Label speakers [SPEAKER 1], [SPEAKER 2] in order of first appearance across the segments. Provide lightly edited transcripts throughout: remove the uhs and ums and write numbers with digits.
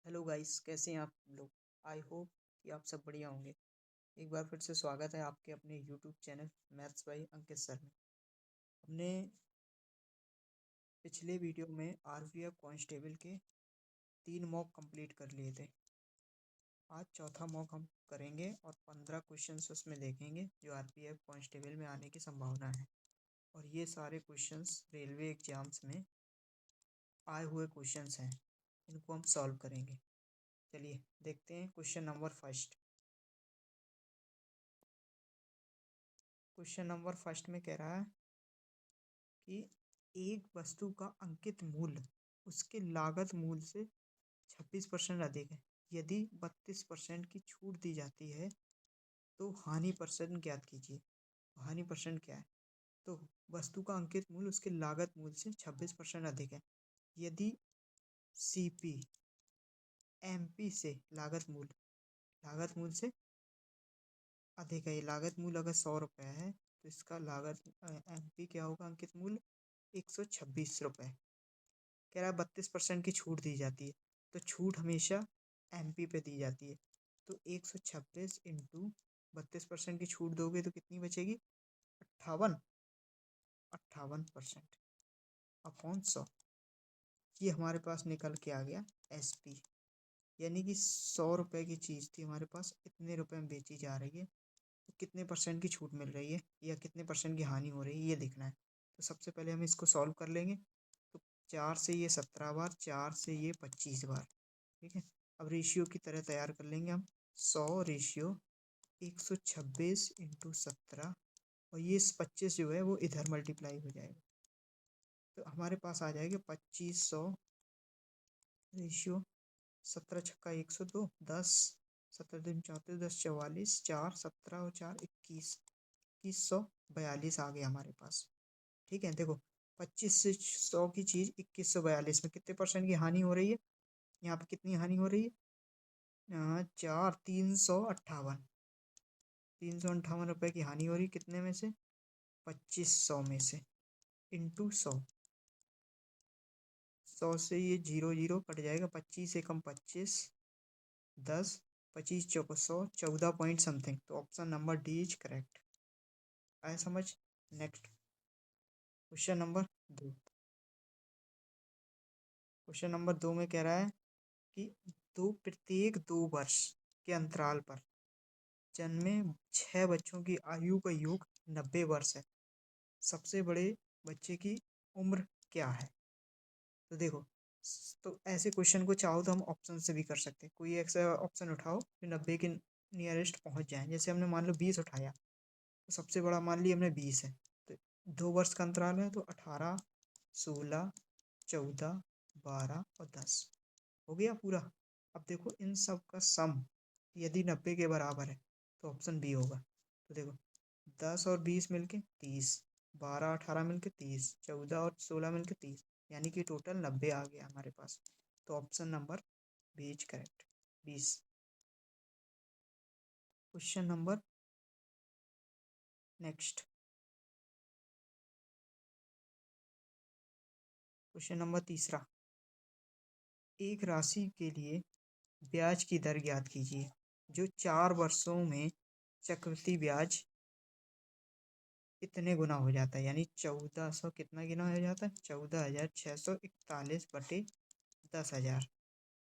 [SPEAKER 1] Hello guys, कैसे हैं आप लोग। आई होप कि आप सब बढ़िया होंगे। एक बार फिर से स्वागत है आपके अपने YouTube channel maths by Ankit sir में। हमने पिछले वीडियो में आरपीएफ कांस्टेबल के 3 मॉक कंप्लीट कर लिए थे। आज चौथा मॉक हम करेंगे और 15 क्वेश्चंस उसमें देखेंगे जो आरपीएफ कांस्टेबल में आने की संभावना है। और ये सारे क्वेश्चंस रेलवे एग्जाम्स में आए हुए क्वेश्चंस हैं, इनको हम सॉल्व करेंगे। चलिए देखते हैं question number first. Question number first में कह रहा है कि एक वस्तु का अंकित मूल्य उसके लागत मूल्य से 26% अधिक है। यदि 32% की छूट दी जाती है तो हानि परसेंट ज्ञात कीजिए। हानि परसेंट क्या है? तो वस्तु का अंकित मूल्य उसके लागत मूल्य से 26% अधिक है। यदि सीपी एमपी से लागत मूल्य से अधिक है। ये लागत मूल्य अगर 100 रुपये है तो इसका लागत एमपी क्या होगा? अंकित मूल्य 126 रुपये। कह रहा है 32% की छूट दी जाती है, तो छूट हमेशा एमपी पे दी जाती है। तो 126 इंटू 32% की छूट दोगे तो कितनी बचेगी? 58% अपॉन 100। ये हमारे पास निकल के आ गया एसपी। यानी कि 100 रुपये की चीज़ थी, हमारे पास इतने रुपए में बेची जा रही है, तो कितने परसेंट की छूट मिल रही है या कितने परसेंट की हानि हो रही है ये देखना है। तो सबसे पहले हम इसको सॉल्व कर लेंगे। तो 4 से ये 17 बार, 4 से ये 25 बार। ठीक है, अब रेशियो की तरह तैयार कर लेंगे हम। 100 रेशियो 126 इंटू 17, और ये 25 जो है वो इधर मल्टीप्लाई हो जाएगा, तो हमारे पास आ जाएगा 2500 रेशियो 17 छक्का 102, 10 17 दूनी 34, 10 44, 4 17 और 4 21, 2142 आ गया हमारे पास। ठीक है, देखो 25 से 100 की चीज़ 2142 में कितने परसेंट की हानि हो रही है? यहाँ पे कितनी हानि हो रही है? 358 रुपये की हानि हो रही। कितने में से? 2500 में से, इंटू 100। 100 से ये 0 0 कट जाएगा, 25 एकम 25, 10 25 चौको 100, 14 पॉइंट समथिंग। तो option number D is correct. आया समझ? Next question number 2। Question number 2 में कह रहा है कि प्रत्येक 2 वर्ष के अंतराल पर जन्मे 6 बच्चों की आयु का योग 90 वर्ष है। सबसे बड़े बच्चे की उम्र क्या है? तो देखो, तो ऐसे क्वेश्चन को चाहो तो हम ऑप्शन से भी कर सकते हैं। कोई ऐसा ऑप्शन उठाओ जो 90 के नियरेस्ट पहुंच जाए। जैसे हमने मान लो 20 उठाया, तो सबसे बड़ा मान लिया हमने 20 है, तो 2 वर्ष का अंतराल है, तो 18 16 14 12 और 10 हो गया पूरा। अब देखो इन सब का सम यदि 90 के बराबर है तो ऑप्शन बी होगा। तो देखो 10 और 20 मिलके 30, 12 18 मिलके 30, 14 और 16 मिलके 30, यानी कि टोटल 90 आ गया हमारे पास। तो option number B is correct, 20। Question number next, question number तीसरा। एक राशि के लिए ब्याज की दर ज्ञात कीजिए जो 4 वर्षों में चक्रवृद्धि ब्याज कितने गुना हो जाता है। यानी 1400 कितना गुना हो जाता है? 14,641 बटे 10,000।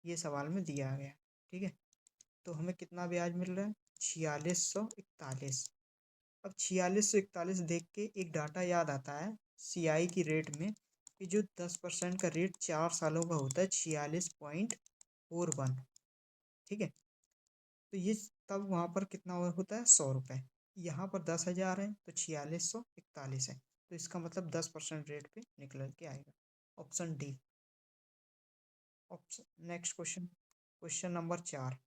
[SPEAKER 1] ये सवाल में दिया गया। ठीक है, तो हमें कितना ब्याज मिल रहा है? 4641। अब 4641 देख के एक डाटा याद आता है सीआई की रेट में, कि जो 10% का रेट 4 सालों का होता है 46.41। ठीक है, तो ये तब वहाँ पर कितना होता है? 100 रुपये। यहाँ पर 10,000 है तो 4641 है, तो इसका मतलब 10% रेट पे निकल के आएगा। Option D. Option next question, question number 4।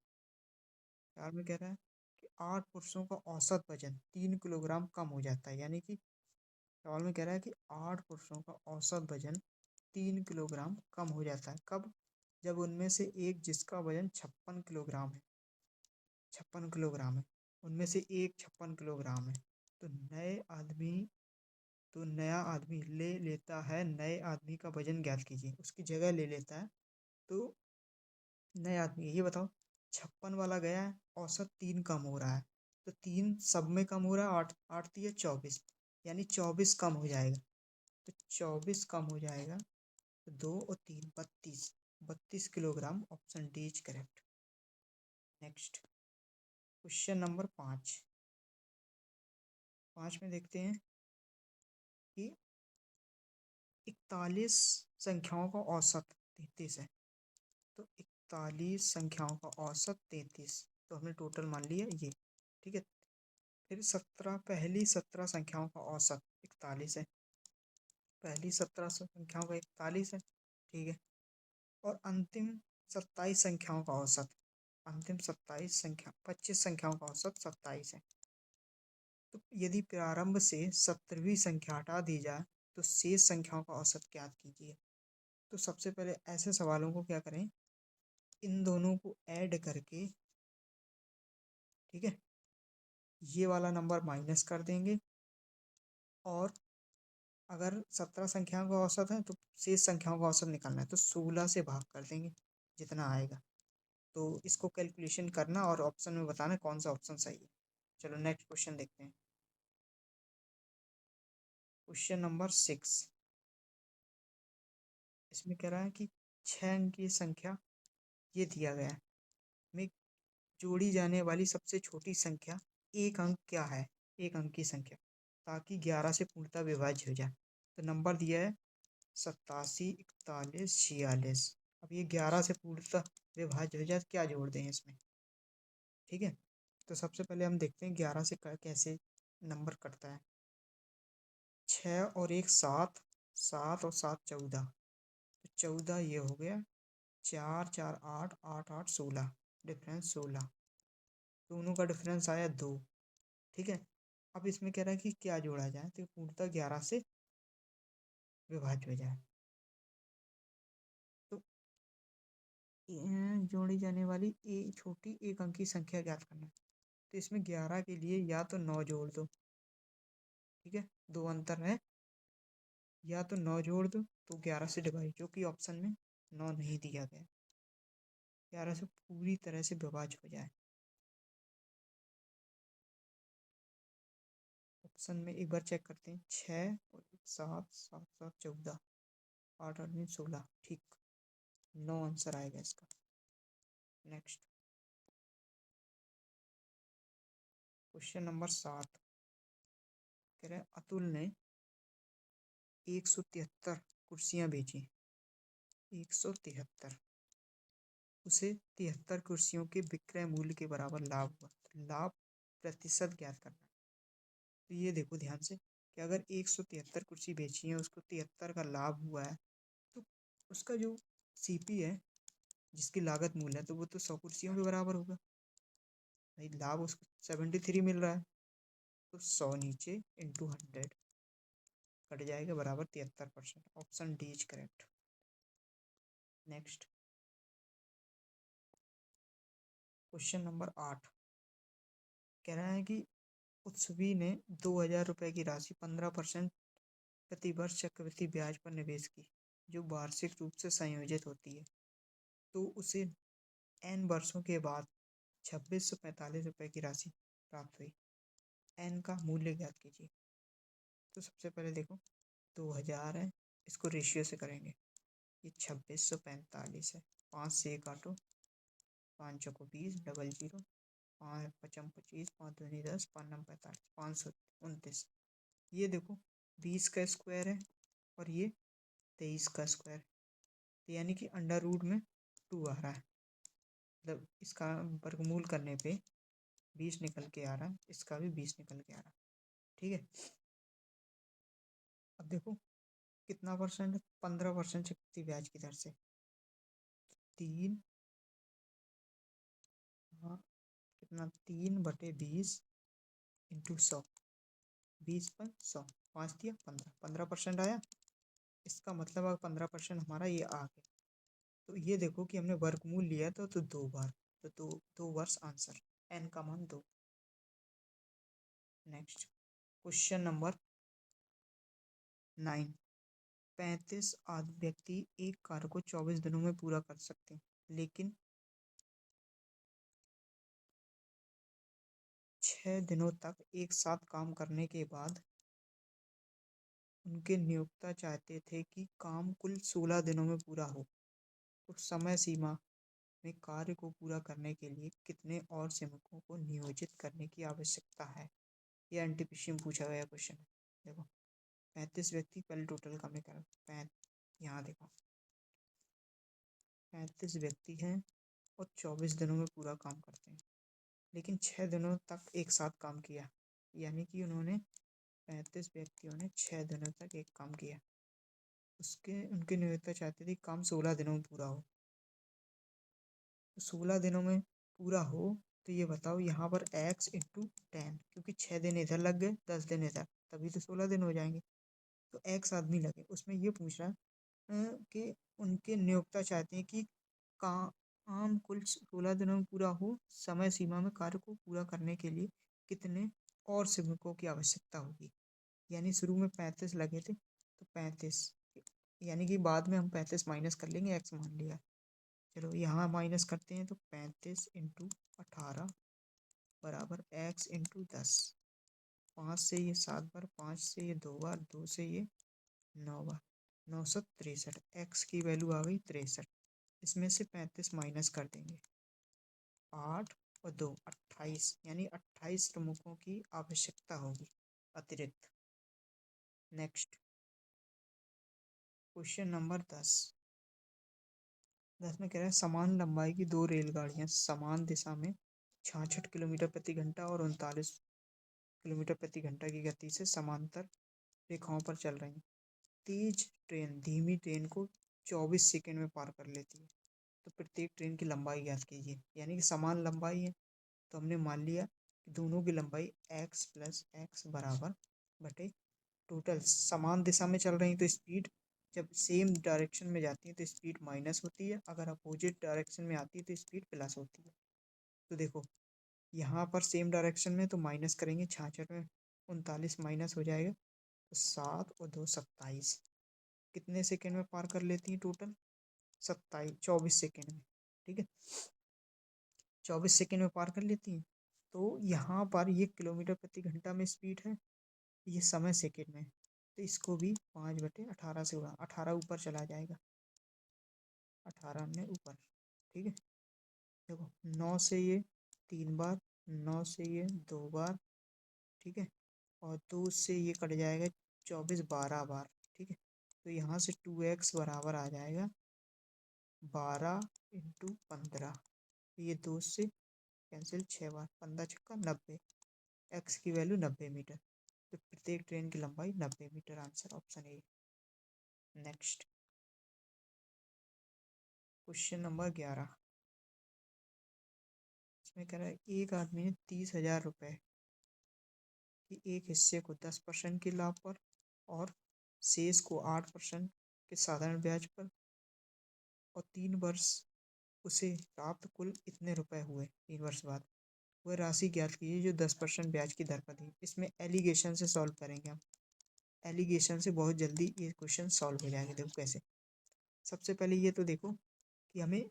[SPEAKER 1] 4 में कह रहा है कि 8 पुरुषों का औसत वजन 3 किलोग्राम कम हो जाता है। यानी कि सवाल में कह रहा है कि 8 पुरुषों का औसत वजन 3 किलोग्राम कम हो जाता है। कब? जब उनमें से एक जिसका वजन 56 किलोग्राम है, 56 किलोग्राम है, उनमें से एक 56 किलोग्राम है, तो नया आदमी ले लेता है, नए आदमी का वजन ज्ञात कीजिए, उसकी जगह ले लेता है। तो नए आदमी है। ये बताओ 56 वाला गया है, औसत 3 कम हो रहा है, तो 3 सब में कम हो रहा है, 8 8 3 24, यानी 24 कम हो जाएगा। तो 24 कम हो जाएगा, तो 2 और 3 32, 32 kilogram. Option D is correct. Next question number 5। 5 में देखते हैं कि 41 संख्याओं का औसत 33 है। तो 41 संख्याओं का औसत 33, तो हमने टोटल मान लिया ये, ठीक है। फिर 17 पहली 17 संख्याओं का औसत 41 है। पहली 17 संख्याओं का 41 है, ठीक है। और अंतिम 27 संख्याओं का औसत, अंतिम 27 संख्या 25 संख्याओं का औसत 27 है। तो यदि प्रारंभ से 17वीं संख्या हटा दी जाए तो शेष संख्याओं का औसत ज्ञात कीजिए। तो सबसे पहले ऐसे सवालों को क्या करें, इन दोनों को ऐड करके, ठीक है, ये वाला नंबर माइनस कर देंगे, और अगर 17 संख्याओं का औसत है तो शेष संख्याओं का औसत निकालना है, तो 16 से भाग कर देंगे जितना आएगा। तो इसको कैलकुलेशन करना और ऑप्शन में बताना कौन सा ऑप्शन सही है। चलो नेक्स्ट क्वेश्चन देखते हैं। Question number 6। इसमें कह रहा है कि 6 अंक की संख्या ये दिया गया है, में जोड़ी जाने वाली सबसे छोटी संख्या एक अंक क्या है, एक अंक की संख्या, ताकि 11 से पूर्णतः विभाज्य हो जाए। तो नंबर दिया है 87, 41, 46। अब ये 11 से पूर्णतः विभाज्य हो जाए तो क्या जोड़ दें इसमें, ठीक है। तो सबसे पहले हम देखते हैं 11 से कैसे नंबर कटता है। 6 और 1 7, 7 और 7 14, तो 14 ये हो गया, 4 4 8, 8 8 16, डिफरेंस 16, दोनों का डिफरेंस आया 2, ठीक है। अब इसमें कह रहा है कि क्या जोड़ा जाए, तो पूर्णतः 11 से विभाज्य हो जाए। तो जोड़ी जाने वाली छोटी एक अंक की संख्या ज्ञात करना है। तो इसमें 11 के लिए या तो 9 जोड़ दो, ठीक है, दो अंतर है, या तो 9 जोड़ दो तो 11 से डिवाइड, जो कि ऑप्शन में 9 नहीं दिया गया, 11 से पूरी तरह से विभाज्य हो जाए। ऑप्शन में एक बार चेक करते हैं, 6 और 7, 7 7 14, 8 8 में 16, ठीक, 9 आंसर आएगा इसका। Next question number 7। कह रहे हैं अतुल ने 173 कुर्सियां बेची, 173, उसे 73 कुर्सियों के विक्रय मूल्य के बराबर लाभ हुआ। तो लाभ प्रतिशत ज्ञात करना है। तो ये देखो ध्यान से कि अगर 173 कुर्सी बेची है, उसको 73 का लाभ हुआ है, तो उसका जो सीपी है, जिसकी लागत मूल्य है, तो वो तो 100 कुर्सियों के बराबर होगा। भाई लाभ उसको 73 मिल रहा है, तो 100 नीचे इंटू 100 कट जाएगा, बराबर 73%। Option D is correct. Next question number 8। कह रहा है कि उत्सवी ने 2000 रुपये की राशि 15% प्रतिवर्ष चक्रवृद्धि ब्याज पर निवेश की, जो वार्षिक रूप से संयोजित होती है। तो उसे n वर्षों के बाद 2645 रुपये की राशि प्राप्त हुई। n का मूल्य ज्ञात कीजिए। तो सबसे पहले देखो 2000 है, इसको रेशियो से करेंगे, ये 2645 है, 5 से 1 काटो, 5 चौको 20, डबल 0, 5 पचम 25, 5 दूनी 10, 5 नम 45, 529। ये देखो 20 का स्क्वायर है और ये 23 का स्क्वायर, तो यानी कि अंडर रूट में 2 आ रहा है, मतलब इसका वर्गमूल करने पे 20 निकल के आ रहा है, इसका भी 20 निकल के आ रहा है, ठीक है। अब देखो कितना परसेंट है, 15% चक्रवृद्धि ब्याज की दर से, 3, हाँ कितना, 3/20 इंटू 100, 20/100, 5 दिया 15, 15% आया। इसका मतलब अगर 15% हमारा ये आ गया, तो ये देखो कि हमने वर्गमूल लिया था तो 2 बार, तो 2 वर्ष आंसर, n का मान 2। Next question number 9। 35 आदि व्यक्ति एक कार्य को 24 दिनों में पूरा कर सकते हैं, लेकिन 6 दिनों तक एक साथ काम करने के बाद उनके नियोक्ता चाहते थे कि काम कुल 16 दिनों में पूरा हो, तो समय सीमा में कार्य को पूरा करने के लिए कितने और श्रमिकों को नियोजित करने की आवश्यकता है। ये एनटीपीसी में पूछा गया क्वेश्चन है। देखो 35 व्यक्ति, पहले टोटल कम कर, यहाँ देखो 35 व्यक्ति हैं और 24 दिनों में पूरा काम करते हैं, लेकिन 6 दिनों तक एक साथ काम किया, यानी कि उन्होंने 35 व्यक्तियों ने 6 दिनों तक एक काम किया। उनके नियोक्ता चाहते थे काम 16 दिनों में पूरा हो। तो 16 दिनों में पूरा हो तो ये बताओ यहाँ पर x इंटू 10, क्योंकि 6 दिन इधर लग गए 10 दिन इधर, तभी तो 16 दिन हो जाएंगे। तो x आदमी लगे। उसमें ये पूछ रहा है कि उनके नियोक्ता चाहते हैं कि काम कुल 16 दिनों में पूरा हो, समय सीमा में कार्य को पूरा करने के लिए कितने और श्रमिकों की आवश्यकता होगी। यानी शुरू में 35 लगे थे, तो 35, यानी कि बाद में हम 35 माइनस कर लेंगे, x मान लिया। चलो यहाँ माइनस करते हैं, तो 35 इंटू 18 बराबर x इंटू 10। 5 से ये 7 बार, 5 से ये 2 बार, 2 से ये 9 बार, 963। x की वैल्यू आ गई 63। इसमें से 35 माइनस कर देंगे, 8 और 2 28, यानी 28 श्रमिकों की आवश्यकता होगी अतिरिक्त। नेक्स्ट क्वेश्चन नंबर 10 में कह रहा है समान लंबाई की 2 रेलगाड़ियां समान दिशा में 66 किलोमीटर प्रति घंटा और 39 किलोमीटर प्रति घंटा की गति से समांतर रेखाओं पर चल रही हैं। तेज ट्रेन धीमी ट्रेन को 24 सेकंड में पार कर लेती है, तो प्रत्येक ट्रेन की लंबाई ज्ञात कीजिए। यानी कि समान लंबाई है, तो हमने मान लिया कि दोनों की लंबाई x प्लस x बराबर बटे टोटल। समान दिशा में चल रही है तो स्पीड, जब सेम डायरेक्शन में जाती है तो स्पीड माइनस होती है, अगर अपोजिट डायरेक्शन में आती है तो स्पीड प्लस होती है। तो देखो यहाँ पर सेम डायरेक्शन में तो माइनस करेंगे, 66 में 39 माइनस हो जाएगा, तो 7 और 2 27। कितने सेकेंड में पार कर लेती है टोटल? 24 सेकेंड में। ठीक है, 24 सेकेंड में पार कर लेती हैं। तो यहाँ पर ये किलोमीटर प्रति घंटा में स्पीड है, ये समय सेकेंड में, तो इसको भी 5/18 से उड़ा, 18 ऊपर चला जाएगा, 18 में ऊपर। ठीक है, देखो 9 से ये 3 बार, 9 से ये 2 बार, ठीक है, और 2 से ये कट जाएगा 24 12 बार। ठीक है, तो यहाँ से 2x बराबर आ जाएगा 12 इंटू 15, ये 2 से कैंसिल 6 बार, 15 छक्का 90, x की वैल्यू 90 मीटर। तो प्रत्येक ट्रेन की लंबाई 90 metre. Answer option A. Next question number 11, इसमें कह रहा है एक आदमी ने 30,000 रुपये कि एक हिस्से को 10% के लाभ पर और शेष को 8% के साधारण ब्याज पर और 3 वर्ष उसे प्राप्त कुल इतने रुपए हुए 3 वर्ष बाद, वह राशि ज्ञात कीजिए जो 10% ब्याज की दर पर थी। इसमें एलिगेशन से सॉल्व करेंगे हम। एलिगेशन से बहुत जल्दी ये क्वेश्चन सॉल्व हो जाएंगे। देखो कैसे। सबसे पहले ये तो देखो कि हमें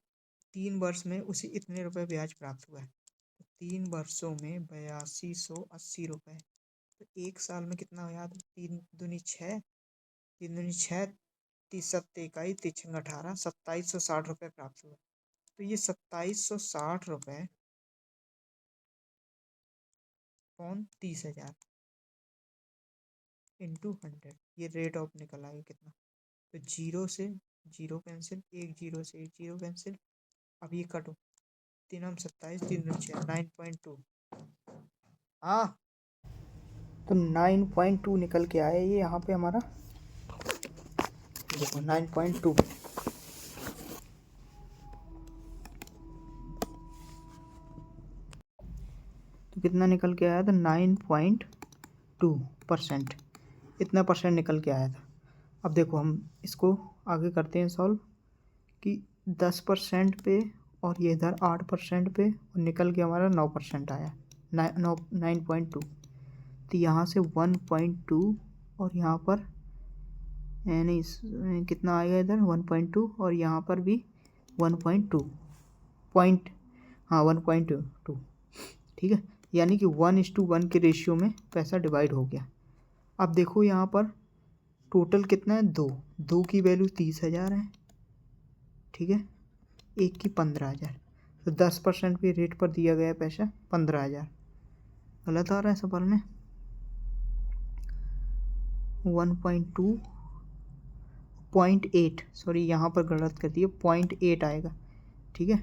[SPEAKER 1] 3 वर्ष में उसे इतने रुपए ब्याज प्राप्त हुआ है, तो 3 वर्षों में 8280 रुपये, तो एक साल में कितना हो याद? 3 दूनी 6, 3 दूनी 6, 30 सत्ते 21, 3 18, 2760 रुपये प्राप्त हुआ। तो ये 2760 रुपये कौन 30,000 इंटू 100, ये रेट ऑफ निकल आएगा कितना। तो 0 से 0 कैंसिल, 1 0 से 1 0 कैंसिल, अब ये कटो, 3 हम 27, 3 दूनी 6, 9.2। हाँ, तो 9.2 निकल के आया ये यहाँ पे हमारा। देखो 9.2, तो कितना निकल के आया था? 9.2%, इतना परसेंट निकल के आया था। अब देखो हम इसको आगे करते हैं सॉल्व कि 10% पे और ये इधर 8% पे, और निकल के हमारा 9% आया, 9.2। तो यहाँ से 1.2 और यहाँ पर यानी कितना आएगा इधर 1.2, और यहाँ पर भी 1.2 पॉइंट, हाँ 1.2। ठीक है, यानी कि 1:1 के रेशियो में पैसा डिवाइड हो गया। अब देखो यहाँ पर टोटल कितना है, 2 की वैल्यू 30,000 है, ठीक है, एक की 15,000, तो 10% के रेट पर दिया गया पैसा 15,000। गलत आ रहा है सवाल में, 1.2 0.8, सॉरी यहाँ पर गलत कर दिया, 0.8 आएगा, ठीक है।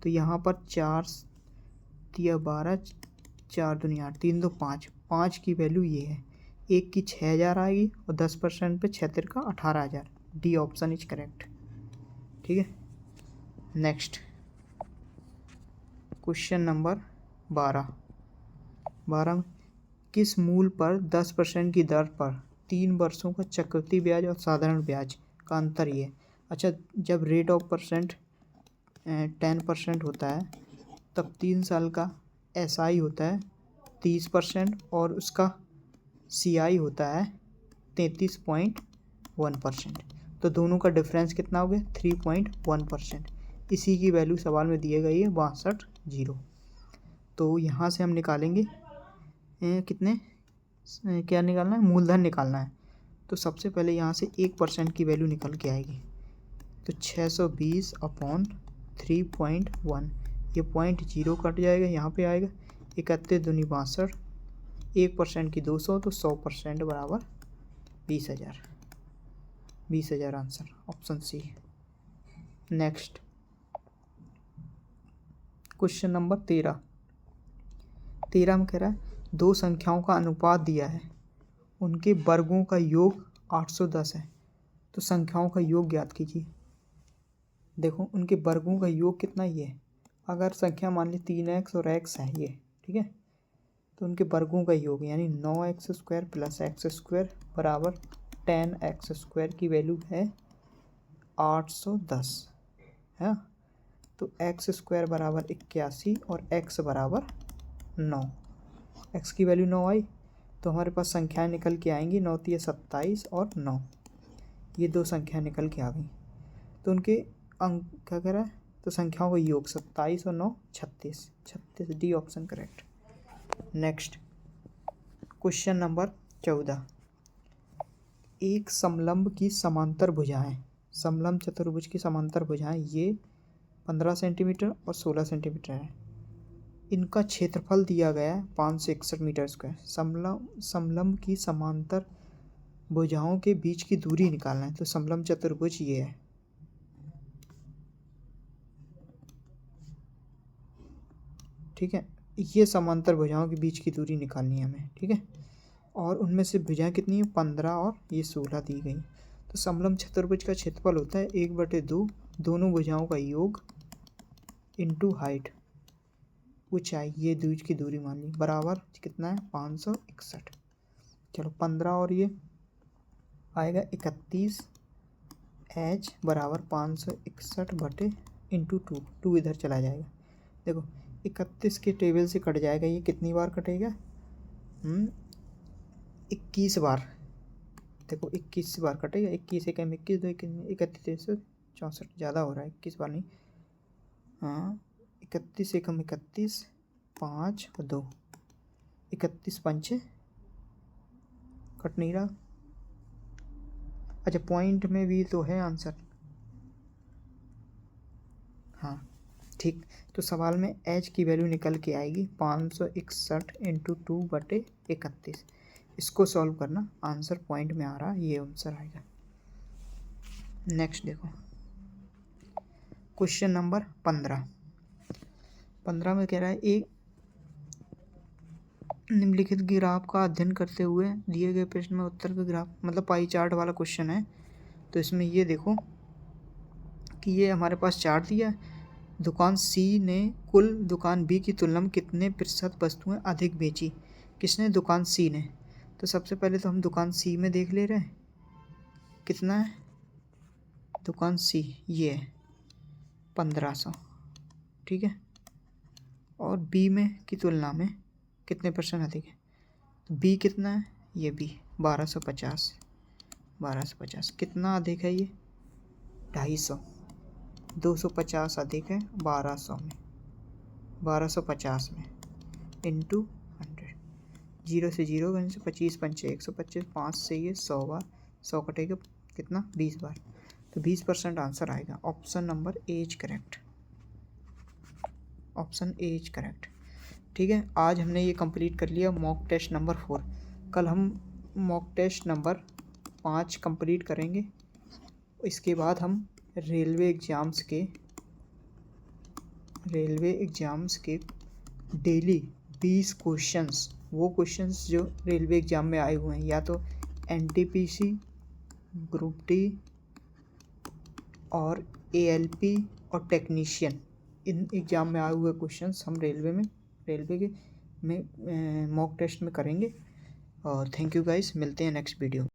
[SPEAKER 1] तो यहाँ पर 4 दिया 12, 4 दूनी 8, 3 2 5, 5 की वैल्यू ये है, एक की 6,000 आएगी और 10% पे 6 का 18,000। डी ऑप्शन इज करेक्ट, ठीक है। नेक्स्ट क्वेश्चन नंबर 12 में किस मूल पर 10% की दर पर 3 वर्षों का चक्रवृद्धि ब्याज और साधारण ब्याज का अंतर ये। अच्छा, जब रेट ऑफ परसेंट 10% होता है तब 3 साल का SI होता है 30% और उसका CI होता है 33.1%। तो दोनों का डिफरेंस कितना हो गया, 3.1%। इसी की वैल्यू सवाल में दिए गई है 62,000। तो यहाँ से हम निकालेंगे कितने, क्या निकालना है, मूलधन निकालना है। तो सबसे पहले यहाँ से 1% की वैल्यू निकल के आएगी, तो 620/3.1, ये 0.0 कट जाएगा, यहाँ पे आएगा 31 दूनी 62, 1% की 200, तो 100% बराबर 20,000। 20,000 answer, option C. Next question number 13 में कह रहा है 2 संख्याओं का अनुपात दिया है, उनके वर्गों का योग 810 है, तो संख्याओं का योग ज्ञात कीजिए। देखो उनके वर्गों का योग कितना ही है, अगर संख्या मान ली 3x और x है ये, ठीक है, तो उनके वर्गों का योग यानी 9x² + x² बराबर 10x² की वैल्यू है 810 है। तो x² बराबर 81 और x बराबर 9, x की वैल्यू 9 आई, तो हमारे पास संख्याएं निकल के आएंगी 9 × 27 और 9, ये 2 संख्या निकल के आ गई। तो उनके अंक क्या कह रहा है, तो संख्याओं का योग 27 और 9 36, D option correct. Next question number 14, एक समलंब की समांतर भुजाएं, समलंब चतुर्भुज की समांतर भुजाएं ये 15 सेंटीमीटर और 16 सेंटीमीटर है, इनका क्षेत्रफल दिया गया है 561 मीटर स्क्वायर। समलंब की समांतर भुजाओं के बीच की दूरी निकालना है, तो समलंब चतुर्भुज ये है, ठीक है, ये समांतर भुजाओं के बीच की दूरी निकालनी है हमें, ठीक है। और उनमें से भुजाएं कितनी है, 15 और ये 16 दी गई। तो समलंब चतुर्भुज का क्षेत्रफल होता है 1/2 दोनों भुजाओं का योग इंटू हाइट, ऊंचाई, ये बीच की दूरी मान ली, बराबर कितना है 561। चलो 15 और ये आएगा 31, H बराबर 561 इंटू 2 इधर चला जाएगा। देखो 31 के टेबल से कट जाएगा, ये कितनी बार कटेगा, 21 बार। देखो 21 बार कटेगा, 21 1 21 2 31 64, ज़्यादा हो रहा है, 21 बार नहीं, हाँ 31 1 31, 5 और 2, 31 5 कट नहीं रहा। अच्छा पॉइंट में भी तो है आंसर, हाँ ठीक। तो सवाल में H की वैल्यू निकल के आएगी 561 इंटू 2/31। इसको सॉल्व करना, आंसर पॉइंट में आ रहा है, ये आंसर आएगा। नेक्स्ट देखो क्वेश्चन नंबर 15 में कह रहा है एक निम्नलिखित ग्राफ का अध्ययन करते हुए दिए गए प्रश्न में उत्तर का ग्राफ, मतलब पाई चार्ट वाला क्वेश्चन है। तो इसमें ये देखो कि ये हमारे पास चार्ट दिया है, दुकान C ने कुल दुकान B की तुलना में कितने प्रतिशत वस्तुएं अधिक बेची, किसने, दुकान C ने। तो सबसे पहले तो हम दुकान C में देख ले रहे हैं कितना है, दुकान C ये है 1500, ठीक है, और B में की तुलना में कितने % अधिक है, तो B कितना है, ये B 1250 कितना अधिक है, ये 250, 250 अधिक है 1200 में, 1250 में, इंटू 100, 0 से 0 गए से 25 पंचे 125, 5 से ये 100 बार, 100 कटेगा कितना 20 बार, तो 20% आंसर आएगा। Option number A is correct, option A is correct. ठीक है, आज हमने ये कंप्लीट कर लिया मॉक टेस्ट नंबर 4। कल हम मॉक टेस्ट नंबर 5 कंप्लीट करेंगे। इसके बाद हम रेलवे एग्ज़ाम्स के डेली 20 क्वेश्चंस, वो क्वेश्चंस जो रेलवे एग्ज़ाम में आए हुए हैं, या तो एनटीपीसी, ग्रुप डी और एएलपी और टेक्नीशियन, इन एग्ज़ाम में आए हुए क्वेश्चंस हम रेलवे के में मॉक टेस्ट में करेंगे। और थैंक यू गाइस, मिलते हैं नेक्स्ट वीडियो।